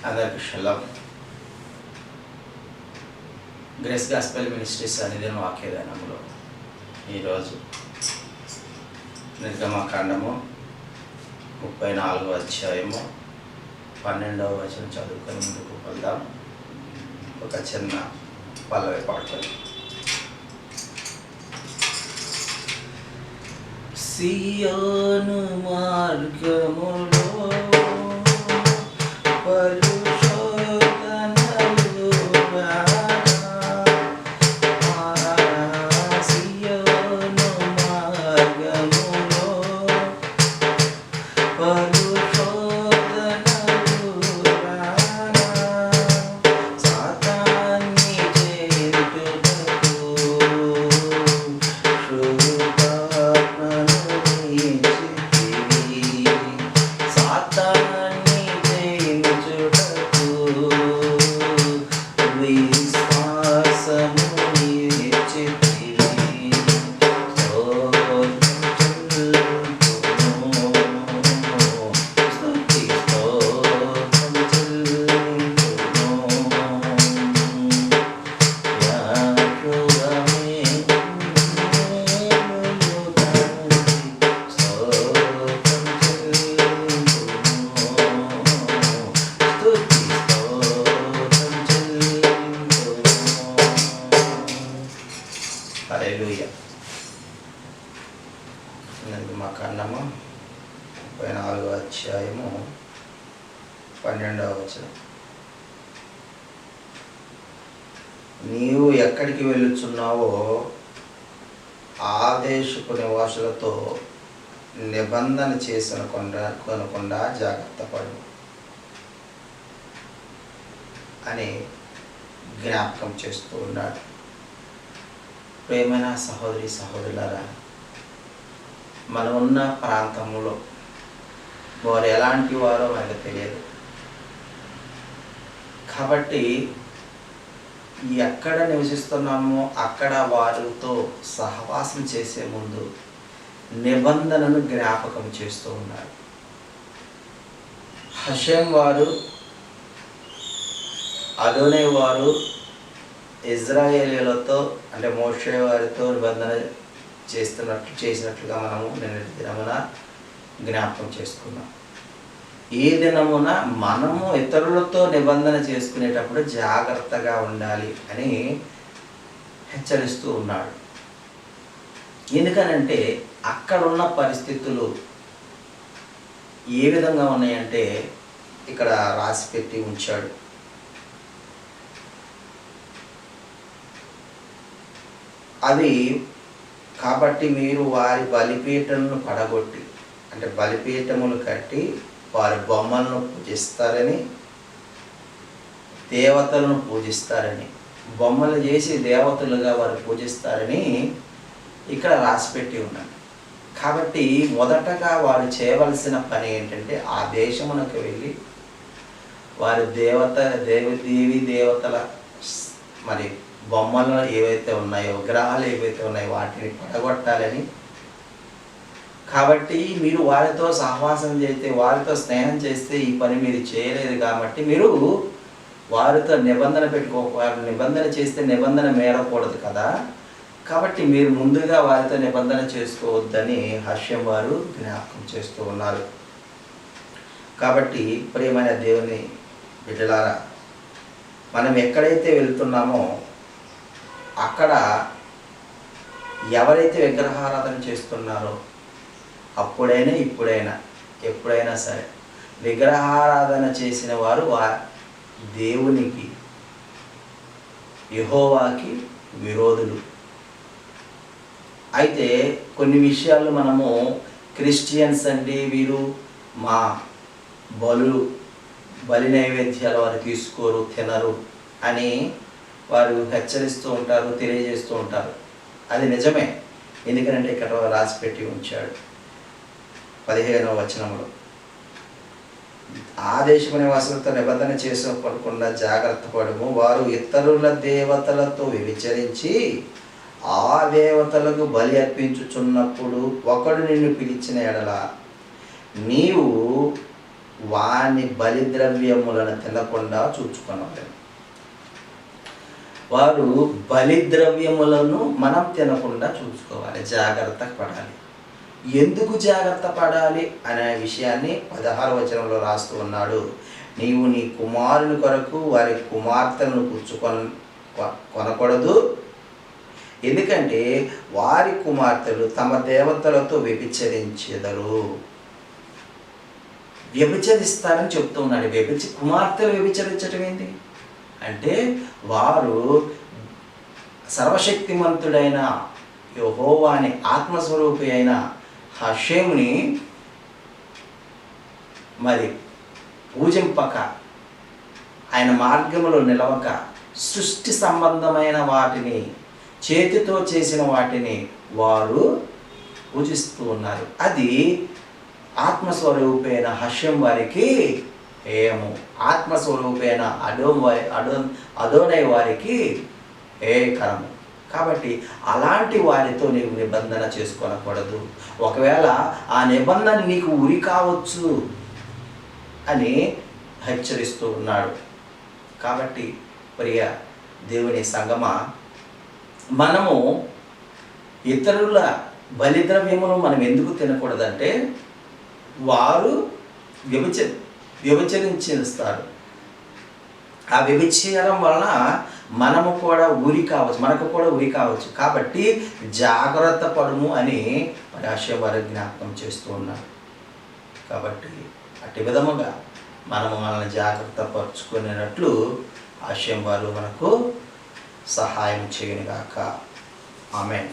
అందరికీ షలాం. Grace gospel ministries అనేది వాక్యదానంలో ఈరోజు నిర్గమకాండము 34వ అధ్యాయము 12వ వచనం చదువుకొని ముందుకు వెళ్దాం. ఒక చిన్న పల్లవి పాడుకొని. సియోను మార్గములో నిర్గమకాండము 34వ అధ్యాయము 12వ వచనం. నీవు ఎక్కడికి వెళ్ళుచున్నావో ఆ దేశపు నివాసులతో నిబంధన చేసిన కొనకుండా జాగ్రత్త పడు అని జ్ఞాపకం చేస్తూ ఉన్నాడు. ప్రేమైన సహోదరి సహోదరులారా, మనం ఉన్న ప్రాంతంలో వారు ఎలాంటి వారో మనకు తెలియదు. కాబట్టి ఎక్కడ నివసిస్తున్నామో అక్కడ వారితో సహవాసం చేసే ముందు నిబంధనను జ్ఞాపకం చేస్తూ ఉన్నారు. హషేం వారు, అదోనే వారు ఇజ్రాయేలీలతో అంటే మోషే వారితో నిబంధన చేసినట్లుగా మనము నిన్నటి దినమున జ్ఞాపకం చేసుకున్నాం. ఈ దినమున మనము ఇతరులతో నిబంధన చేసుకునేటప్పుడు జాగ్రత్తగా ఉండాలి అని హెచ్చరిస్తూ ఉన్నాడు. ఎందుకనంటే అక్కడున్న పరిస్థితులు ఏ విధంగా ఉన్నాయంటే ఇక్కడ రాసి పెట్టి ఉంచాడు. అది కాబట్టి మీరు వారి బలిపీఠములను పడగొట్టి అంటే బలిపీఠములు కట్టి వారి బొమ్మలను పూజిస్తారని, దేవతలను పూజిస్తారని, బొమ్మలు చేసి దేవతలుగా వారు పూజిస్తారని ఇక్కడ రాసిపెట్టి ఉన్నాడు. కాబట్టి మొదటగా వారు చేయవలసిన పని ఏంటంటే ఆ దేశమునకు వెళ్ళి వారి దేవి దేవతల మరి బొమ్మలు ఏవైతే ఉన్నాయో, విగ్రహాలు ఏవైతే ఉన్నాయో వాటిని పడగొట్టాలని. కాబట్టి మీరు వారితో సహవాసం చేస్తే, వారితో స్నేహం చేస్తే ఈ పని మీరు చేయలేదు కాబట్టి మీరు వారితో నిబంధన నిబంధన చేస్తే నిబంధన మేరకూడదు కదా. కాబట్టి మీరు ముందుగా వారితో నిబంధన చేసుకోవద్దని హర్షం వారు జ్ఞాపకం చేస్తూ ఉన్నారు. కాబట్టి ప్రియమైన దేవుని బిడ్డలారా, మనం ఎక్కడైతే వెళ్తున్నామో అక్కడ ఎవరైతే విగ్రహారాధన చేస్తున్నారో అప్పుడైనా ఇప్పుడైనా ఎప్పుడైనా సరే విగ్రహారాధన చేసిన వారు దేవునికి యెహోవాకి విరోధులు. అయితే కొన్ని విషయాలు మనము క్రిస్టియన్స్ అంటే వీరు మా బలి నైవేద్యాలు వారు తీసుకోరు, తినరు అని వారు హెచ్చరిస్తూ ఉంటారు, తెలియజేస్తూ ఉంటారు. అది నిజమే. ఎందుకంటే ఇక్కడ రాసి పెట్టి ఉంచాడు 15వ వచనంలో, ఆ దేశపు నివాసులతో నిబంధన చేసుకోకుండా జాగ్రత్త పడము. వారు ఇతరుల దేవతలతో వ్యభిచరించి ఆ దేవతలకు బలి అర్పించుచున్నప్పుడు ఒకడు నిన్ను పిలిచిన ఎడల నీవు వాని బలిద్రవ్యములను తినకుండా చూచుకున్నవారు. వారు బలిద్రవ్యములను మనం తినకుండా చూసుకోవాలి, జాగ్రత్త పడాలి. ఎందుకు జాగ్రత్త పడాలి అనే విషయాన్ని 16వ వచనంలో రాస్తూ ఉన్నాడు. నీవు నీ కుమారుని కొరకు వారి కుమార్తెలను కొనకూడదు, ఎందుకంటే వారి కుమార్తెలు తమ దేవతలతో వ్యభిచరించెదరు. వ్యభిచరిస్తారని చెప్తూ ఉన్నాడు. కుమార్తెలు వ్యభిచరించటం ఏంటి అంటే, వారు సర్వశక్తిమంతుడైన యెహోవాని ఆత్మస్వరూపి అయిన హషేముని మరి పూజింపక, ఆయన మార్గంలో నిలవక, సృష్టి సంబంధమైన వాటిని, చేతితో చేసిన వాటిని వారు పూజిస్తూ ఉన్నారు. అది ఆత్మస్వరూపైన హషం వారికి ఏము, ఆత్మస్వరూపైన అదోనై వారికి ఏకరము. కాబట్టి అలాంటి వారితో నీవు నిబంధన చేసుకోనకూడదు. ఒకవేళ ఆ నిబంధన నీకు ఉరి కావచ్చు అని హెచ్చరిస్తూ ఉన్నాడు. కాబట్టి ప్రియ దేవుని సంగమా, మనము ఇతరుల బలిద్రవ్యమును మనం ఎందుకు తినకూడదంటే, వారు వ్యభిచరిస్తారు. ఆ వ్యభిచారం వలన మనకు కూడా ఉరి కావచ్చు. కాబట్టి జాగ్రత్త పడుము అని హషేము వారు జ్ఞాపకం చేస్తూ ఉన్నారు. కాబట్టి అట్టి విధముగా మనము మనల్ని జాగ్రత్త పరుచుకునేటట్లు హషేము వారు మనకు సహాయం చేయనుగాక. ఆమేన్.